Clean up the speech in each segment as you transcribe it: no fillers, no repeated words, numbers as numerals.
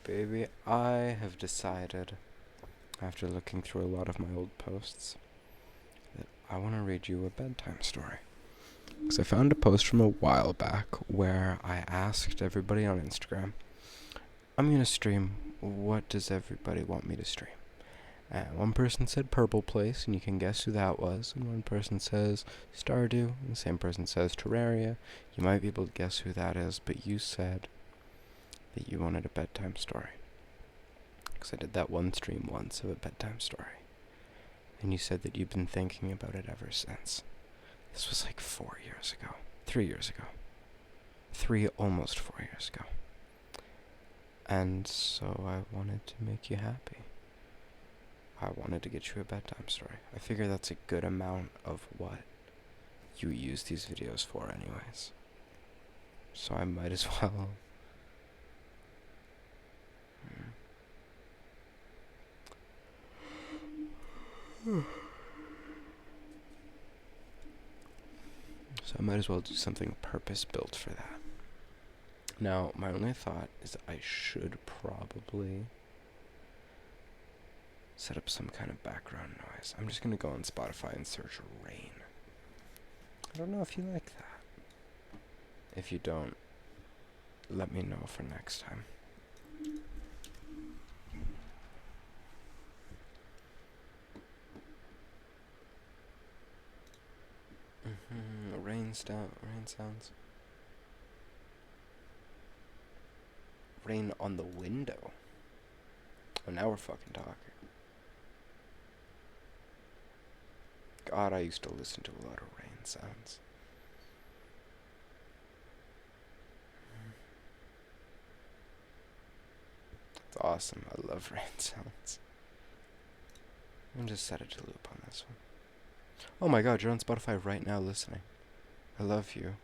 Alright, baby, I have decided, after looking through a lot of my old posts, that I want to read you a bedtime story. Because I found a post from a while back where I asked everybody on Instagram, I'm going to stream, what does everybody want me to stream? And one person said Purple Place, and you can guess who that was. And one person says Stardew, and the same person says Terraria. You might be able to guess who that is, but you said that you wanted a bedtime story. Because I did that one stream once of a bedtime story. And you said that you've been thinking about it ever since. This was like 4 years ago. 3 years ago. Almost 4 years ago. And so I wanted to make you happy. I wanted to get you a bedtime story. I figure that's a good amount of what you use these videos for anyways. So I might as well. So I might as well do something purpose-built for that. Now, my only thought is that I should probably set up some kind of background noise. I'm just going to go on Spotify and search rain. I don't know if you like that. If you don't, let me know for next time. Rain sounds. Rain on the window. Oh, now we're fucking talking. God, I used to listen to a lot of rain sounds. It's awesome. I love rain sounds. I'm just set it to loop on this one. Oh my god, you're on Spotify right now listening. I love you.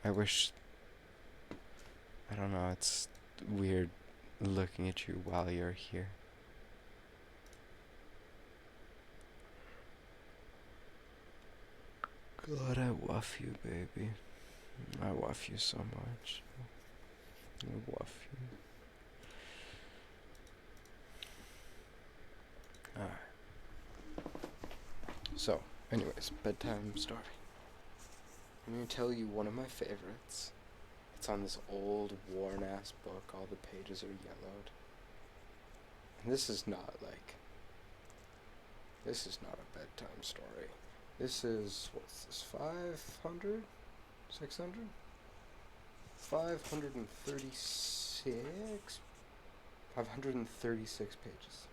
I wish... I don't know, it's weird looking at you while you're here. God, I waff you, baby. I waff you so much. I waff you. Alright. So, anyways, bedtime story. I'm gonna tell you one of my favorites. It's on this old, worn-ass book. All the pages are yellowed. And this is not a bedtime story. This is, what's this, 500? 600? 536? 536 pages.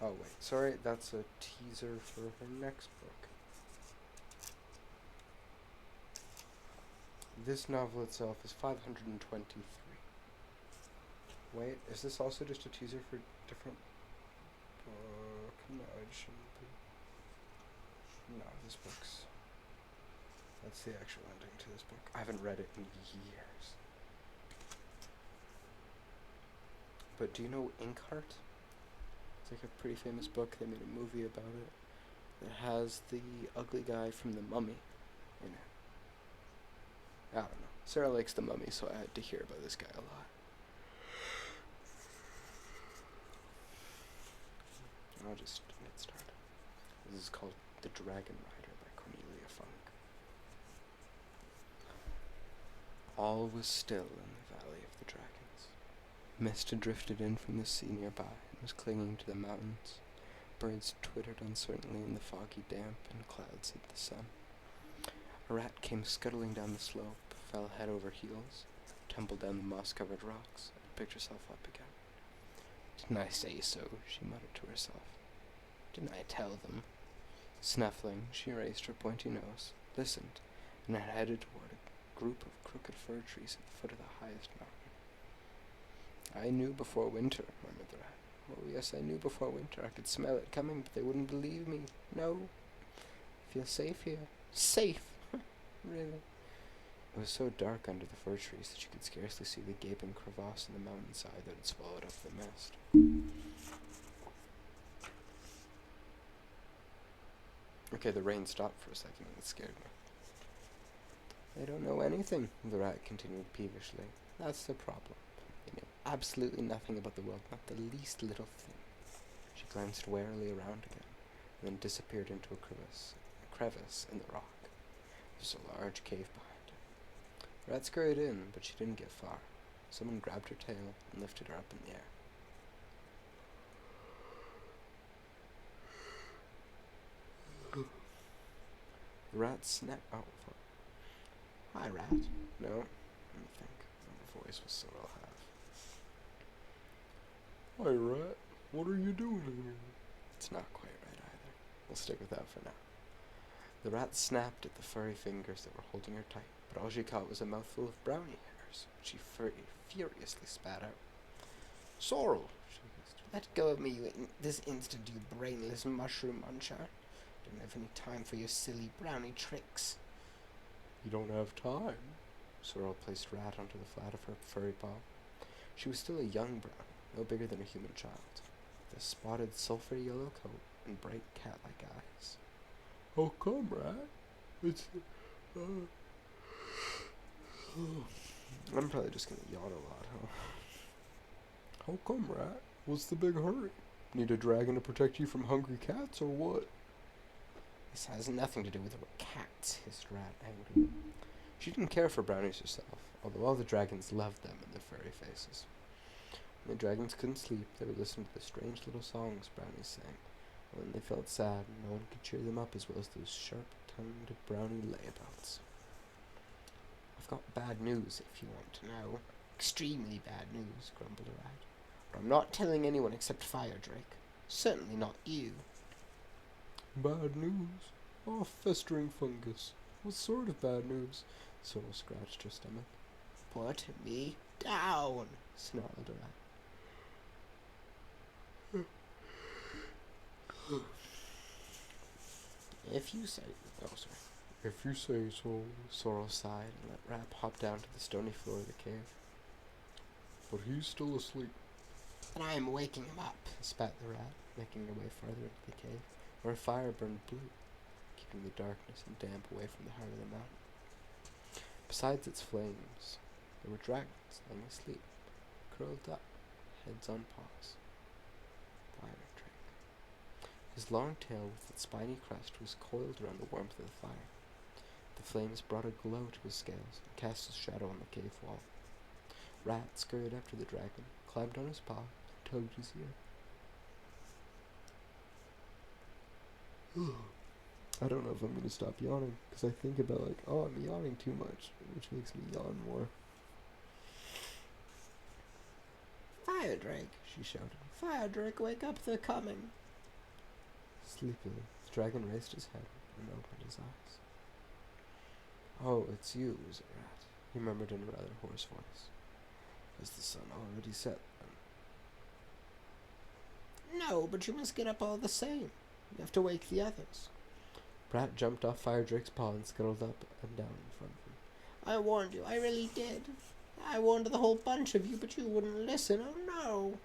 Oh wait, sorry, that's a teaser for her next book. This novel itself is 523. Wait, is this also just a teaser for different book? No, it shouldn't be. No, this book's... That's the actual ending to this book. I haven't read it in years. But do you know Inkheart? It's like a pretty famous book. They made a movie about it. It has the ugly guy from The Mummy in it. I don't know. Sarah likes The Mummy, so I had to hear about this guy a lot. I'll just get started. This is called The Dragon Rider by Cornelia Funk. All was still in the Valley of the Dragons. Mist had drifted in from the sea nearby and was clinging to the mountains. Birds twittered uncertainly in the foggy damp, and clouds hid the sun. A rat came scuttling down the slope, fell head over heels, tumbled down the moss-covered rocks, and picked herself up again. Didn't I say so? She muttered to herself. Didn't I tell them? Snuffling, she raised her pointy nose, listened, and headed toward a group of crooked fir trees at the foot of the highest mountain. I knew before winter, murmured the rat. Oh yes, I knew before winter. I could smell it coming, but they wouldn't believe me. No. I feel safe here. Safe? Really? It was so dark under the fir trees that you could scarcely see the gaping crevasse in the mountainside that had swallowed up the mist. Okay, the rain stopped for a second and it scared me. They don't know anything, the rat continued peevishly. That's the problem. They know absolutely nothing about the world, not the least little thing. She glanced warily around again, and then disappeared into a crevice in the rock. There's a large cave behind her. The rat scurried in, but she didn't get far. Someone grabbed her tail and lifted her up in the air. The rat snapped. Oh, fuck. Hi, rat. No, let me think. My voice was so I'll have. Hi, rat. What are you doing here? It's not quite right either. We'll stick with that for now. The rat snapped at the furry fingers that were holding her tight, but all she caught was a mouthful of brownie hairs. She furiously spat out. Sorrel, she hissed. Let go of me this instant, you brainless mushroom muncher. Don't have any time for your silly brownie tricks. You don't have time? Sorrel placed Rat onto the flat of her furry paw. She was still a young brownie, no bigger than a human child, with a spotted sulphur yellow coat and bright cat-like eyes. How come, Rat? It's... I'm probably just gonna yawn a lot, huh? How come, Rat? What's the big hurry? Need a dragon to protect you from hungry cats, or what? This has nothing to do with cats, hissed Rat angrily. She didn't care for brownies herself, although all the dragons loved them and their furry faces. When the dragons couldn't sleep, they would listen to the strange little songs brownies sang. And when they felt sad, no one could cheer them up as well as those sharp-tongued brownie layabouts. I've got bad news, if you want to know. Extremely bad news, grumbled the rat. But I'm not telling anyone except Fire Drake. Certainly not you. Bad news? Oh, festering fungus. What sort of bad news? Sorrel scratched her stomach. Put me down, snarled the rat. If you say... Oh, sorry. If you say so, Sorrel sighed and let Rap hop down to the stony floor of the cave. But he's still asleep. And I am waking him up, spat the rat, making her way farther into the cave, where a fire burned blue, keeping the darkness and damp away from the heart of the mountain. Besides its flames, there were dragons lying asleep, curled up, heads on paws. Fire Drake. His long tail with its spiny crest was coiled around the warmth of the fire. The flames brought a glow to his scales and cast a shadow on the cave wall. Rat scurried up to the dragon, climbed on his paw, and tugged his ear. I don't know if I'm going to stop yawning, because I think about like, oh, I'm yawning too much, which makes me yawn more. Fire Drake, she shouted. Fire Drake, wake up, they're coming. Sleepily, the dragon raised his head and opened his eyes. Oh, it's you, is it, Rat? He murmured in a rather hoarse voice. Has the sun already set, then? No, but you must get up all the same. You have to wake the others. Brat jumped off Fire Drake's paw and scuttled up and down in front of him. I warned you, I really did. I warned the whole bunch of you, but you wouldn't listen. Oh, no.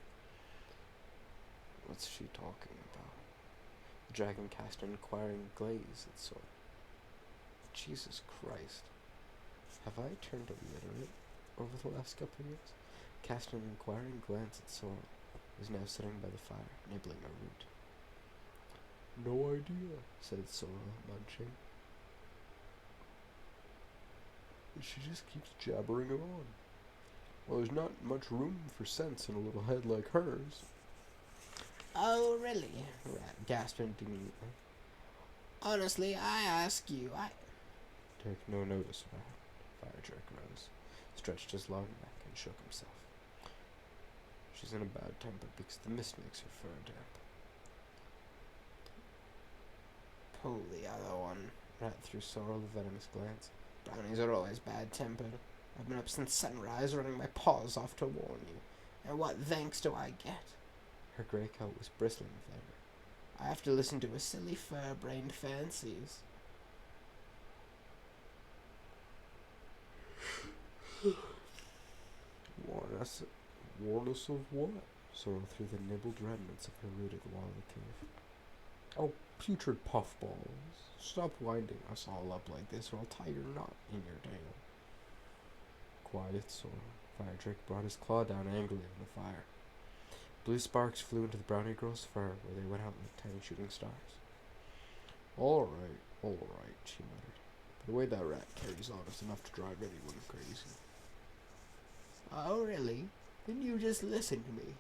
What's she talking about? The dragon cast an inquiring gaze at Sorrel. Jesus Christ. Have I turned illiterate over the last couple of years? Cast an inquiring glance at Sorrel, who was now sitting by the fire, nibbling a root. No idea, said Sorrel, munching. She just keeps jabbering on. Well, there's not much room for sense in a little head like hers. Oh, really? Rat gasped indignantly. Honestly, I ask you, Take no notice of that. Fire Drake rose, stretched his long neck, and shook himself. She's in a bad temper because the mist makes her fur damp. Pull the other one. Rat threw Sorrel a venomous glance. Brownies are always bad-tempered. I've been up since sunrise, running my paws off to warn you. And what thanks do I get? Her grey coat was bristling with anger. I have to listen to her silly fur-brained fancies. Warn us of what? Sorrel threw the nibbled remnants of her root at the wall of the cave. Oh, putrid puffballs. Stop winding us all up like this, or I'll tie your knot in your tail. Quiet, Sora. Fire Drake brought his claw down angrily on the fire. Blue sparks flew into the brownie girl's fur, where they went out like tiny shooting stars. All right, she muttered. But the way that rat carries on is enough to drive anyone crazy. Oh, really? Then you just listen to me.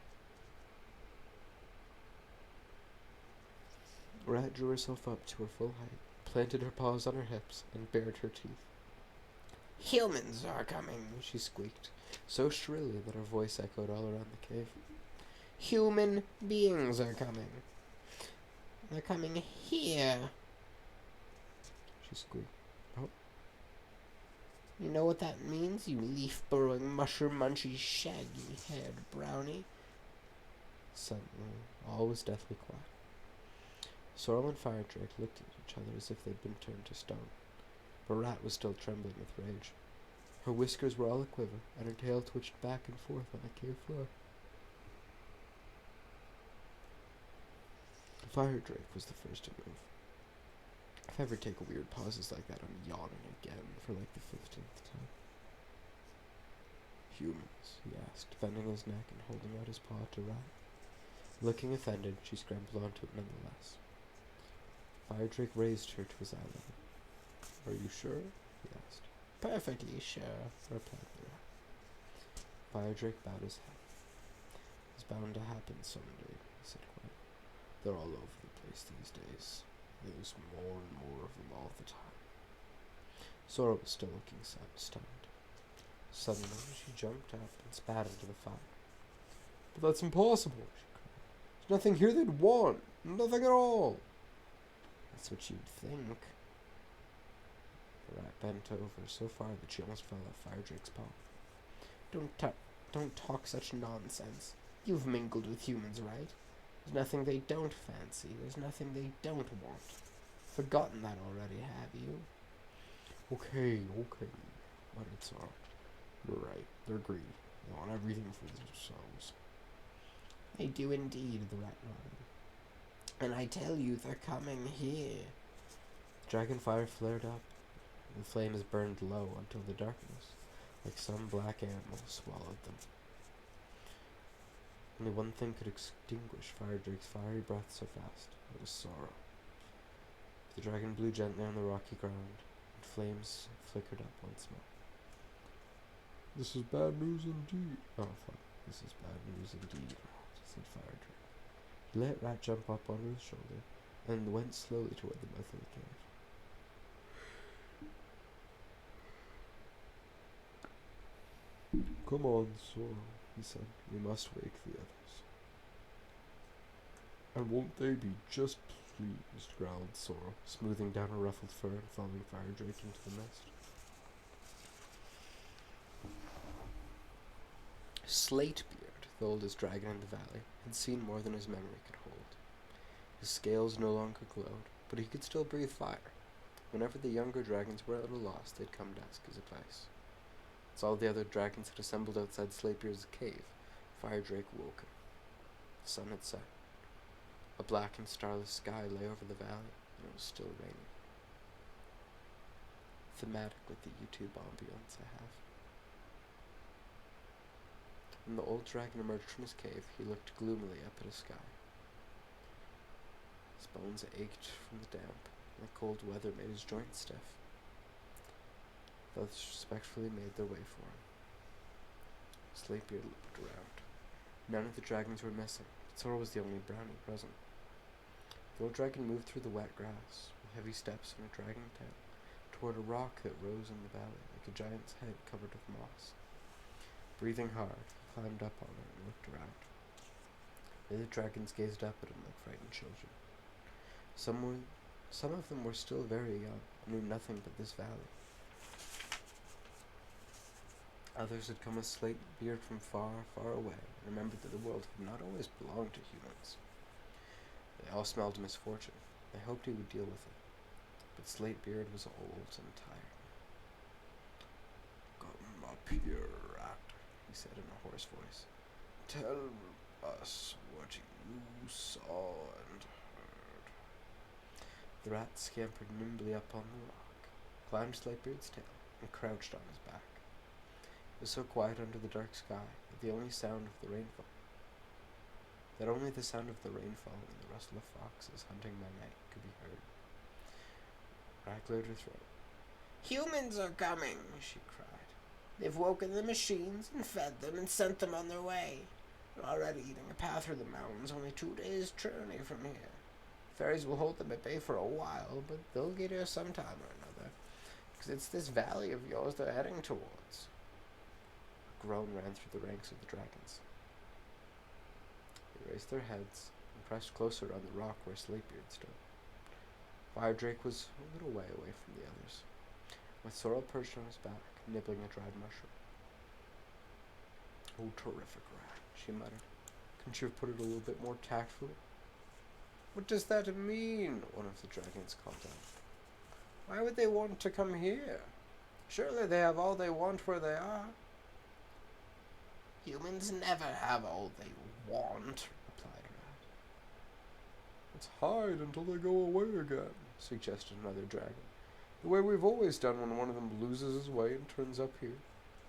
Rat drew herself up to her full height, planted her paws on her hips, and bared her teeth. Humans are coming, she squeaked, so shrilly that her voice echoed all around the cave. Human beings are coming. They're coming here, she squeaked. Oh. You know what that means, you leaf-burrowing, mushroom-munchy, shaggy-haired brownie? Suddenly, all was deathly quiet. Sorrel and Fire Drake looked at each other as if they'd been turned to stone. But Rat was still trembling with rage. Her whiskers were all a-quiver, and her tail twitched back and forth on the cave floor. Fire Drake was the first to move. If I ever take weird pauses like that, I'm yawning again for like the 15th time. Humans, he asked, bending his neck and holding out his paw to Rat. Looking offended, she scrambled onto it nonetheless. Fire Drake raised her to his eye level. Are you sure? He asked. Perfectly sure, replied the rat. Fire Drake bowed his head. It's bound to happen someday, he said quietly. They're all over the place these days. There's more and more of them all the time. Sora was still looking stunned. Suddenly, she jumped up and spat into the fire. But that's impossible, she cried. There's nothing here they'd want. Nothing at all. That's what you'd think. The rat bent over so far that she almost fell off Fire Drake's paw. Don't talk such nonsense. You've mingled with humans, right? There's nothing they don't fancy. There's nothing they don't want. Forgotten that already, have you? Okay, muttered Sora. You're right. They're greedy. They want everything for themselves. They do indeed, the rat nodded. And I tell you, they're coming here. Dragonfire flared up, and the flames burned low until the darkness, like some black animal, swallowed them. Only one thing could extinguish Fire Drake's fiery breath so fast. It was sorrow. The dragon blew gently on the rocky ground, and flames flickered up once more. This is bad news indeed. Oh, fuck. This is bad news indeed, said Fire Drake. He let Rat jump up onto his shoulder, and went slowly toward the mouth of the cave. Come on, Sora, he said. We must wake the others. And won't they be just pleased, growled Sora, smoothing down her ruffled fur and following Fire Drake into the nest. Slatebeard, the oldest dragon in the valley, had seen more than his memory could hold. His scales no longer glowed, but he could still breathe fire. Whenever the younger dragons were at a loss, they'd come to ask his advice. As all the other dragons had assembled outside Slatebeard's cave, Fire Drake woke him. The sun had set. A black and starless sky lay over the valley, and it was still raining. Thematic with the YouTube ambience I have. When the old dragon emerged from his cave, he looked gloomily up at the sky. His bones ached from the damp, and the cold weather made his joints stiff. The others respectfully made their way for him. Slatebeard looked around. None of the dragons were missing, but Sora was the only brownie present. The old dragon moved through the wet grass, with heavy steps and a dragging tail, toward a rock that rose in the valley like a giant's head covered with moss. Breathing hard, he climbed up on it and looked around. The other dragons gazed up at him like frightened children. Some of them were still very young, and knew nothing but this valley. Others had come with Slatebeard from far, far away, and remembered that the world had not always belonged to humans. They all smelled misfortune. They hoped he would deal with it. But Slatebeard was old and tired. Come up here, rat, he said in a hoarse voice. Tell us what you saw and heard. The rat scampered nimbly up on the rock, climbed Slightbeard's tail, and crouched on his back. It was so quiet under the dark sky that only the sound of the rainfall and the rustle of foxes hunting by night could be heard. Rat cleared her throat. "Humans are coming," she cried. "They've woken the machines and fed them and sent them on their way. They're already eating a path through the mountains, only 2 days' journey from here. Fairies will hold them at bay for a while, but they'll get here sometime or another, because it's this valley of yours they're heading towards." A groan ran through the ranks of the dragons. They raised their heads and pressed closer on the rock where Slightbeard stood. Firedrake was a little way away from the others, with Sorrel perched on his back, nibbling a dried mushroom. "Oh, terrific rat," she muttered. "Couldn't you have put it a little bit more tactfully?" "What does that mean?" one of the dragons called out. "Why would they want to come here? Surely they have all they want where they are." "Humans never have all they want," replied Rat. "Let's hide until they go away again," suggested another dragon. "The way we've always done when one of them loses his way and turns up here.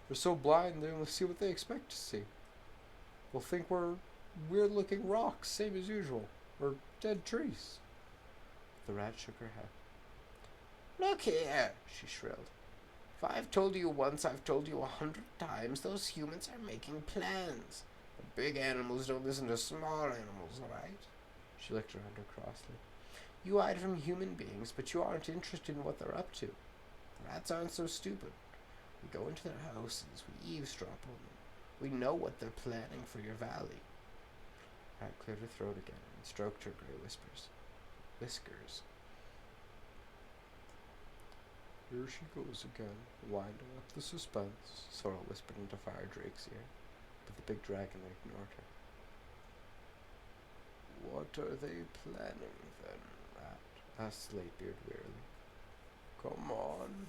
They're so blind they only see what they expect to see. They'll think we're weird-looking rocks, same as usual, or dead trees." The rat shook her head. "Look here," she shrilled. "If I've told you once, I've told you 100 times, those humans are making plans. The big animals don't listen to small animals, all right?" She looked around her crossly. "You hide from human beings, but you aren't interested in what they're up to. Rats aren't so stupid. We go into their houses, we eavesdrop on them. We know what they're planning for your valley." Rat cleared her throat again and stroked her grey whiskers. "Here she goes again, winding up the suspense," Sorrel whispered into Firedrake's ear, but the big dragon ignored her. "What are they planning, then, Rat?" asked Slightbeard wearily. "Come on,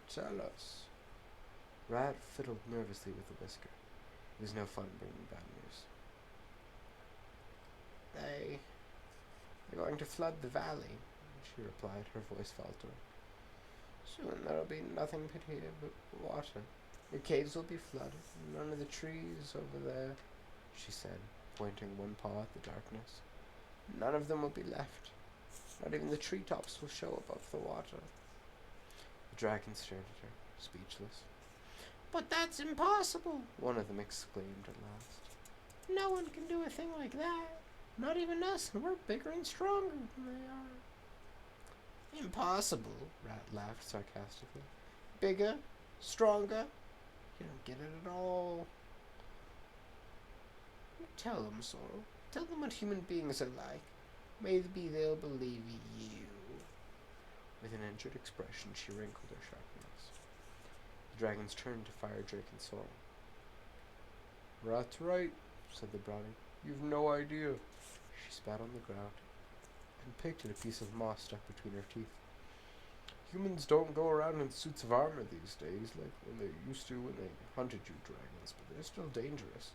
tell us." Rat fiddled nervously with the whisker. It was no fun bringing bad news. They're going to flood the valley," she replied, her voice faltering. "Soon there'll be nothing here but water. Your caves will be flooded, and none of the trees over there," she said, pointing one paw at the darkness. "None of them will be left. Not even the treetops will show above the water." The dragon stared at her, speechless. "But that's impossible," one of them exclaimed at last. "No one can do a thing like that. Not even us, and we're bigger and stronger than they are." "Impossible," Rat laughed sarcastically. "Bigger? Stronger? You don't get it at all." "Tell them, Sorrel. Tell them what human beings are like. Maybe they'll believe you." With an injured expression, she wrinkled her sharp nose. The dragons turned to Firedrake and Sorrel. "Rat's right," said the brownie. "You've no idea." She spat on the ground and picked at a piece of moss stuck between her teeth. "Humans don't go around in suits of armor these days like when they used to when they hunted you dragons, but they're still dangerous.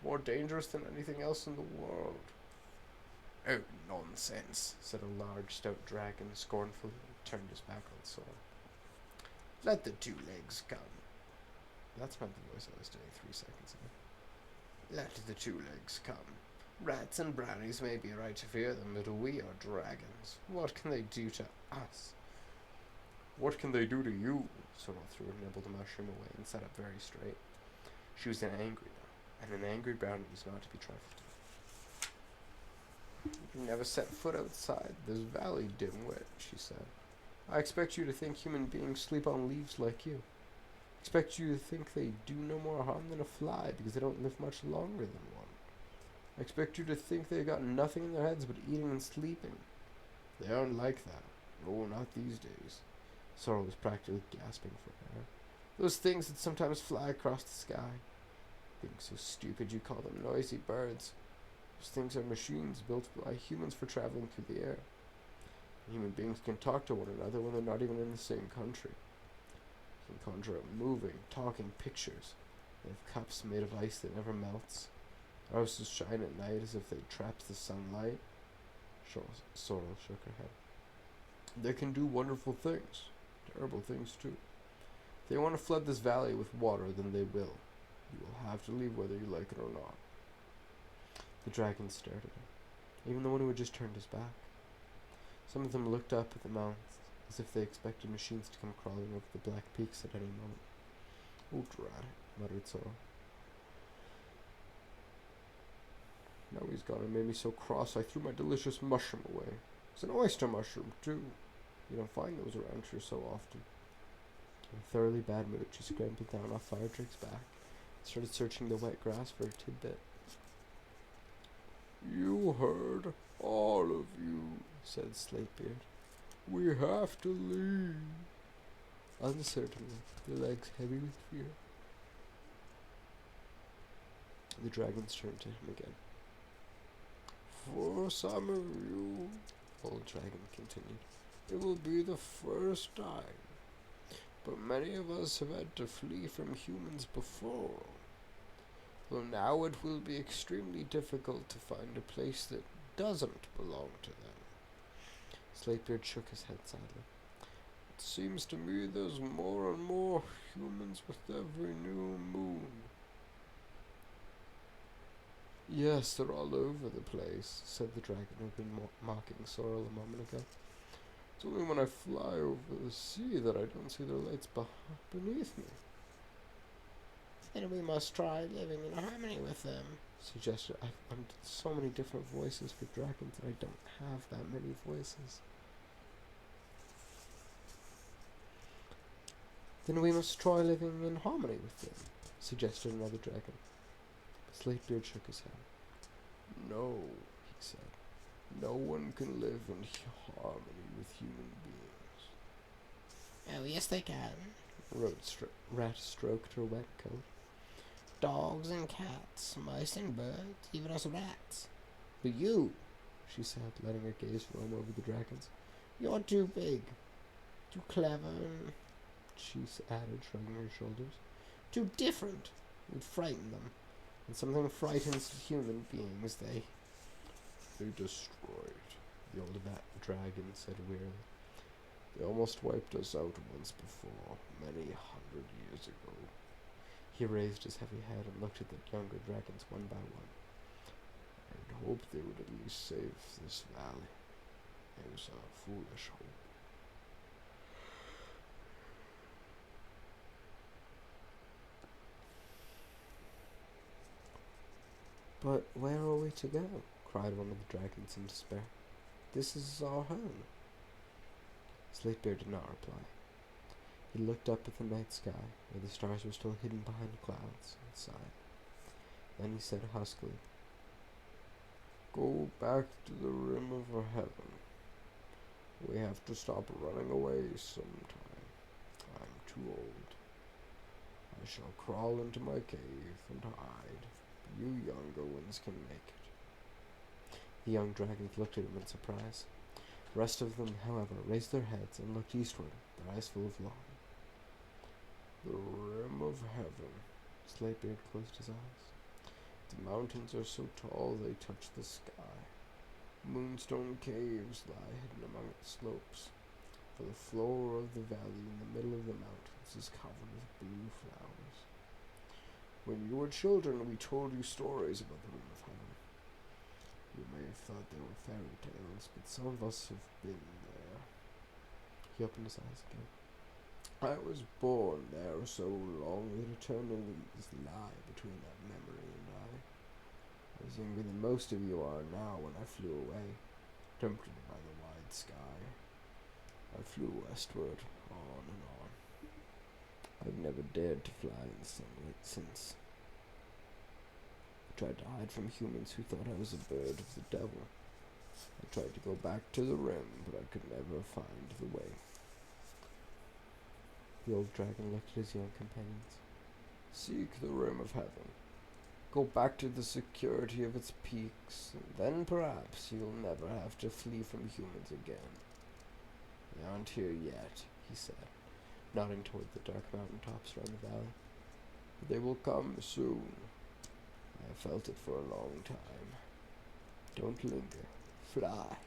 More dangerous than anything else in the world." "Oh, nonsense," said a large, stout dragon scornfully and turned his back on Sorrel. "Let the 2 legs come." That's not the voice I was doing 3 seconds ago. "Let the 2 legs come. Rats and brownies may be right to fear them, but we are dragons. What can they do to us?" "What can they do to you?" Sorrel threw and nibbled a mushroom away and sat up very straight. She was angry now, and an angry brownie is not to be trifled with. "You never set foot outside this valley, dimwit," she said. "I expect you to think human beings sleep on leaves like you. I expect you to think they do no more harm than a fly because they don't live much longer than one. I expect you to think they've got nothing in their heads but eating and sleeping. They aren't like that. No, not these days." Sorrel was practically gasping for air. "Those things that sometimes fly across the sky. Being so stupid you call them noisy birds. Those things are machines built by humans for traveling through the air. Human beings can talk to one another when they're not even in the same country. You can conjure up moving, talking pictures. They have cups made of ice that never melts. Their houses shine at night as if they trapped the sunlight." Sorrel shook her head. They can do wonderful things, terrible things too. If they want to flood this valley with water, then they will. You will have to leave whether you like it or not. The dragon stared at him, even the one who had just turned his back. Some of them looked up at the mountains, as if they expected machines to come crawling over the black peaks at any moment. "Oh, drat it," muttered Sora. "Now he's gone and made me so cross I threw my delicious mushroom away. It's an oyster mushroom, too. You don't find those around here so often." In a thoroughly bad mood, she scrambled down off Firedrake's back and started searching the wet grass for a tidbit. "You heard, all of you," said Slatebeard. "We have to leave." Uncertainly, their legs heavy with fear. The dragons turned to him again. "For some of you," Old Dragon continued, "it will be the first time. But many of us have had to flee from humans before. Well, now it will be extremely difficult to find a place that doesn't belong to them." Slatebeard shook his head sadly. "It seems to me there's more and more humans with every new moon." "Yes, they're all over the place," said the dragon who had been mocking Sorrel a moment ago. "It's only when I fly over the sea that I don't see their lights beneath me." "Then we must try living in harmony with them," suggested. I'm so many different voices for dragons, and I don't have that many voices. "Then we must try living in harmony with them," suggested another dragon. Slatebeard shook his head. "No," he said. "No one can live in harmony with human beings." "Oh, yes they can." Rat stroked her wet coat. "Dogs and cats, mice and birds, even us rats. But you," she said, letting her gaze roam over the dragons, "you're too big, too clever, and," she added, shrugging her shoulders, "too different. You'd frighten them. When something frightens human beings, they destroy it," the old dragon said wearily. "They almost wiped us out once before, many 100 years ago." He raised his heavy head and looked at the younger dragons one by one. "I'd hoped they would at least save this valley. It was a foolish hope." "But where are we to go?" cried one of the dragons in despair. "This is our home." Slatebeard did not reply. He looked up at the night sky, where the stars were still hidden behind clouds, and sighed. Then he said huskily, "Go back to the rim of heaven. We have to stop running away sometime. I'm too old. I shall crawl into my cave and hide. You younger ones can make it." The young dragons looked at him in surprise. The rest of them, however, raised their heads and looked eastward, their eyes full of longing. "The rim of heaven." Slatebeard closed his eyes. "The mountains are so tall they touch the sky. Moonstone caves lie hidden among the slopes, for the floor of the valley in the middle of the mountains is covered with blue flowers. When you were children, we told you stories about the rim of heaven. You may have thought they were fairy tales, but some of us have been there." He opened his eyes again. "I was born there so long that eternities lie between that memory and I was younger than most of you are now when I flew away, tempted by the wide sky. I flew westward, on and on. I've never dared to fly in the sunlight since. I tried to hide from humans who thought I was a bird of the devil. I tried to go back to the rim, but I could never find the way." The old dragon looked at his young companions. "Seek the rim of heaven. Go back to the security of its peaks, and then perhaps you'll never have to flee from humans again. They aren't here yet," he said, nodding toward the dark mountain tops around the valley. "But they will come soon. I have felt it for a long time. Don't linger. Fly."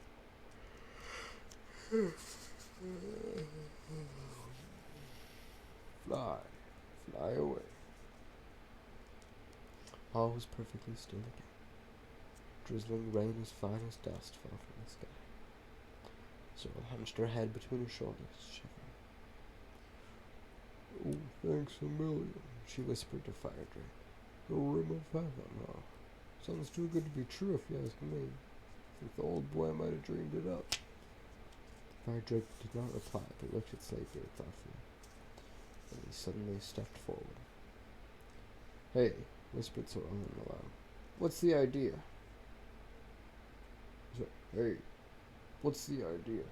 Fly, fly away. All was perfectly still again. Drizzling rain as fine as dust fell from the sky. Cyril hunched her head between her shoulders, shivering. "Oh, thanks a million," she whispered to Firedrake. "The rim of heaven, huh? Sounds too good to be true, if you ask me. I think the old boy might have dreamed it up." Firedrake did not reply, but looked at Slatebeard thoughtfully. Then he suddenly stepped forward. "Hey," whispered Sorrel aloud. "What's the idea?" "Hey, what's the idea?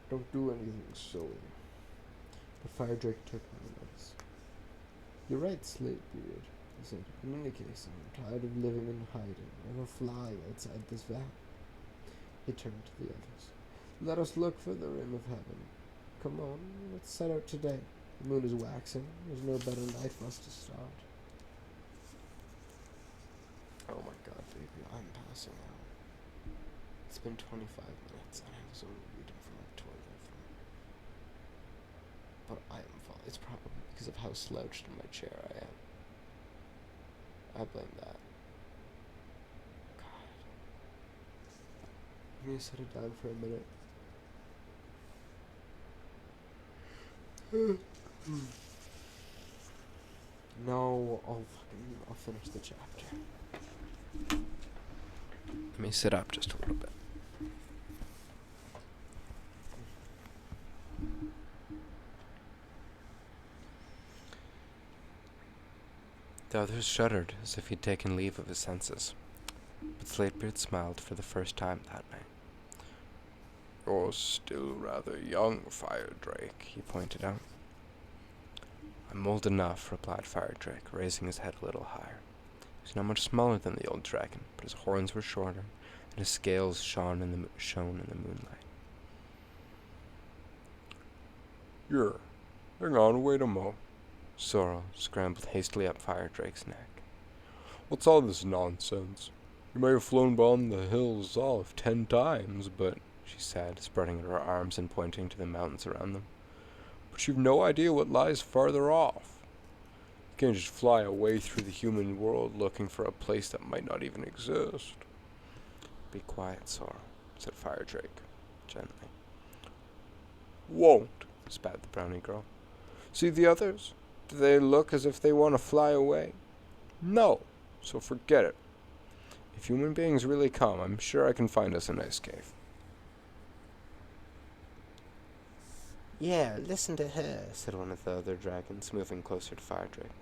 Don't do anything silly." But Firedrake took no notice. "You're right, Slatebeard," he said. "In any case, I'm tired of living in hiding, never flying outside this valley." He turned to the others. "Let us look for the rim of heaven. Come on, let's set out today. The moon is waxing. There's no better night for us to start." Oh my god, baby, I'm passing out. It's been 25 minutes and I was only reading from my toilet. But I am falling. It's probably because of how slouched in my chair I am. I blame that. God. I'm gonna set it down for a minute. No, I'll finish the chapter. Let me sit up just a little bit. The others shuddered as if he'd taken leave of his senses, but Slatebeard smiled for the first time that night. "You're still rather young, Firedrake," he pointed out. "I'm old enough," replied Firedrake, raising his head a little higher. He was not much smaller than the old dragon, but his horns were shorter, and his scales shone in the moonlight. "Here, hang on, wait a mo." Sorrel scrambled hastily up Firedrake's neck. "What's all this nonsense? You may have flown beyond the hills all of 10 times, but," she said, spreading out her arms and pointing to the mountains around them, "but you've no idea what lies farther off. You can't just fly away through the human world looking for a place that might not even exist." "Be quiet, Sorrel," said Firedrake, gently. "Won't," spat the brownie girl. "See the others? Do they look as if they want to fly away? No, so forget it. If human beings really come, I'm sure I can find us a nice cave." "Yeah, listen to her," said one of the other dragons, moving closer to Firedrake.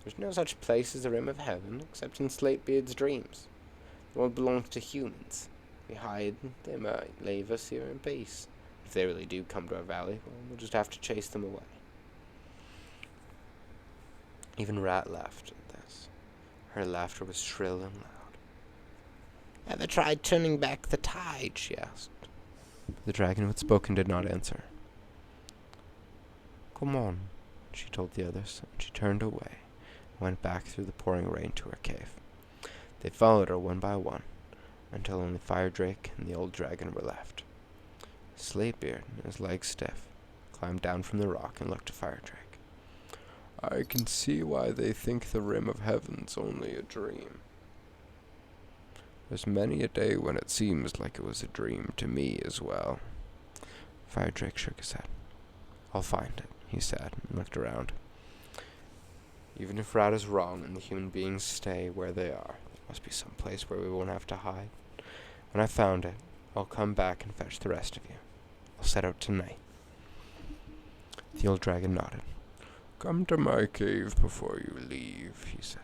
"There's no such place as the Rim of Heaven, except in Slatebeard's dreams. The world belongs to humans. We hide, they might leave us here in peace. If they really do come to our valley, well, we'll just have to chase them away." Even Rat laughed at this. Her laughter was shrill and loud. "Ever tried turning back the tide?" she asked. The dragon who had spoken did not answer. "Come on," she told the others, and she turned away and went back through the pouring rain to her cave. They followed her one by one, until only Firedrake and the old dragon were left. Slatebeard, his legs stiff, climbed down from the rock and looked to Firedrake. "I can see why they think the Rim of Heaven's only a dream. There's many a day when it seems like it was a dream to me as well." Firedrake shook his head. "I'll find it," he said, and looked around. "Even if Rat is wrong and the human beings stay where they are, there must be some place where we won't have to hide. When I've found it, I'll come back and fetch the rest of you. I'll set out tonight." The old dragon nodded. "Come to my cave before you leave," he said.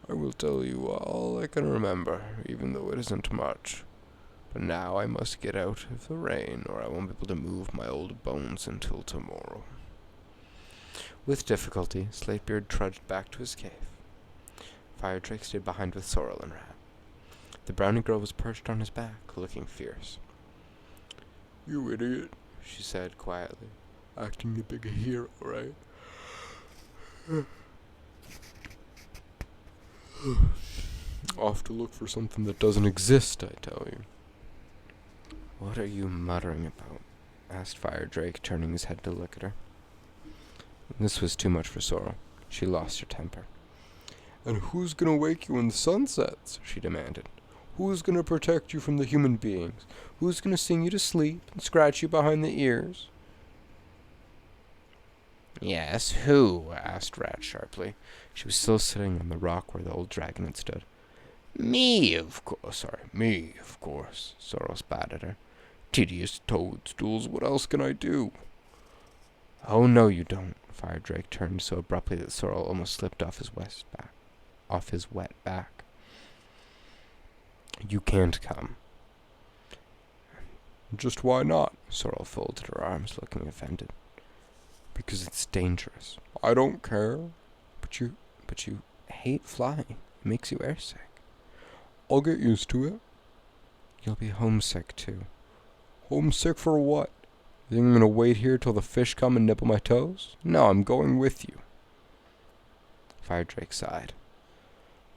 "I will tell you all I can remember, even though it isn't much. But now I must get out of the rain, or I won't be able to move my old bones until tomorrow." With difficulty, Slatebeard trudged back to his cave. Firedrake stayed behind with Sorrel and Rat. The brownie girl was perched on his back, looking fierce. "You idiot," she said quietly. "Acting the big hero, right? Off to look for something that doesn't exist, I tell you." What are you muttering about? Asked Fire Drake, turning his head to look at her. This was too much for Sorrel. She lost her temper. And who's gonna wake you when the sun sets? She demanded. Who's gonna protect you from the human beings? Who's gonna sing you to sleep and scratch you behind the ears? Yes, who? Asked Rat sharply. She was still sitting on the rock where the old dragon had stood. Me, of course. Sorrel spat at her. Tedious toadstools, what else can I do? Oh, no, you don't. Fire Drake turned so abruptly that Sorrel almost slipped off his wet back. You can't come. Just why not? Sorrel folded her arms, looking offended. Because it's dangerous. I don't care. But you hate flying. It makes you airsick. I'll get used to it. You'll be homesick, too. Homesick for what? You think I'm gonna wait here till the fish come and nibble my toes? No, I'm going with you. Fire Drake sighed.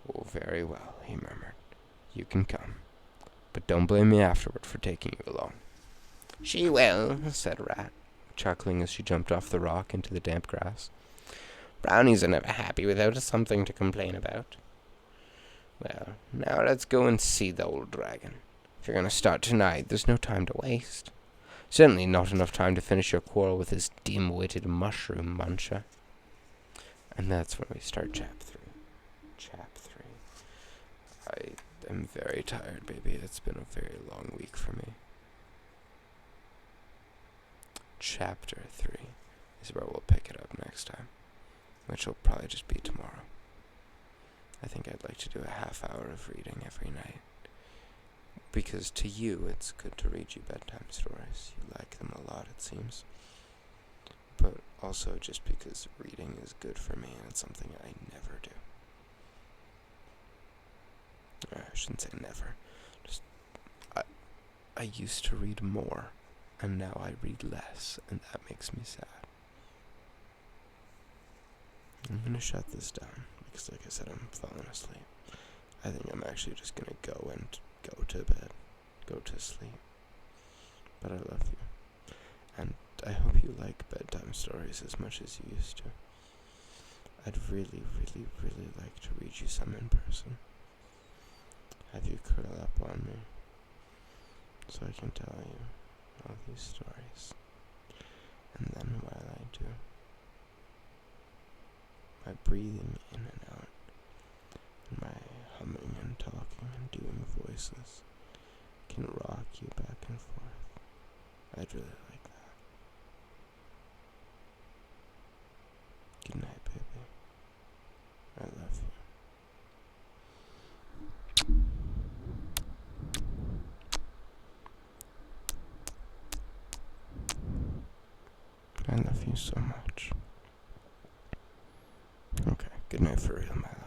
Oh, very well, he murmured. You can come. But don't blame me afterward for taking you along. She will, said Rat, chuckling as she jumped off the rock into the damp grass. Brownies are never happy without something to complain about. Well, now let's go and see the old dragon. If you're going to start tonight, there's no time to waste. Certainly not enough time to finish your quarrel with this dim-witted mushroom muncher. And that's when we start Chap 3. Chap 3. I am very tired, baby. It's been a very long week for me. Chapter 3 is where we'll pick it up next time, which will probably just be tomorrow. I think I'd like to do a half hour of reading every night. Because to you, it's good to read you bedtime stories. You like them a lot, it seems. But also just because reading is good for me, and it's something I never do. I shouldn't say never. Just, I used to read more, and now I read less, and that makes me sad. I'm gonna shut this down, because like I said, I'm falling asleep. I think I'm actually just gonna go to bed, go to sleep. But I love you, and I hope you like bedtime stories as much as you used to. I'd really, really, really like to read you some in person. Have you curl up on me, so I can tell you all these stories. And then while I do, my breathing in and out, and my humming and talking and doing voices can rock you back and forth. I'd really like that. Good night, baby. I love you. I love you so much. Okay, good night for real, my love.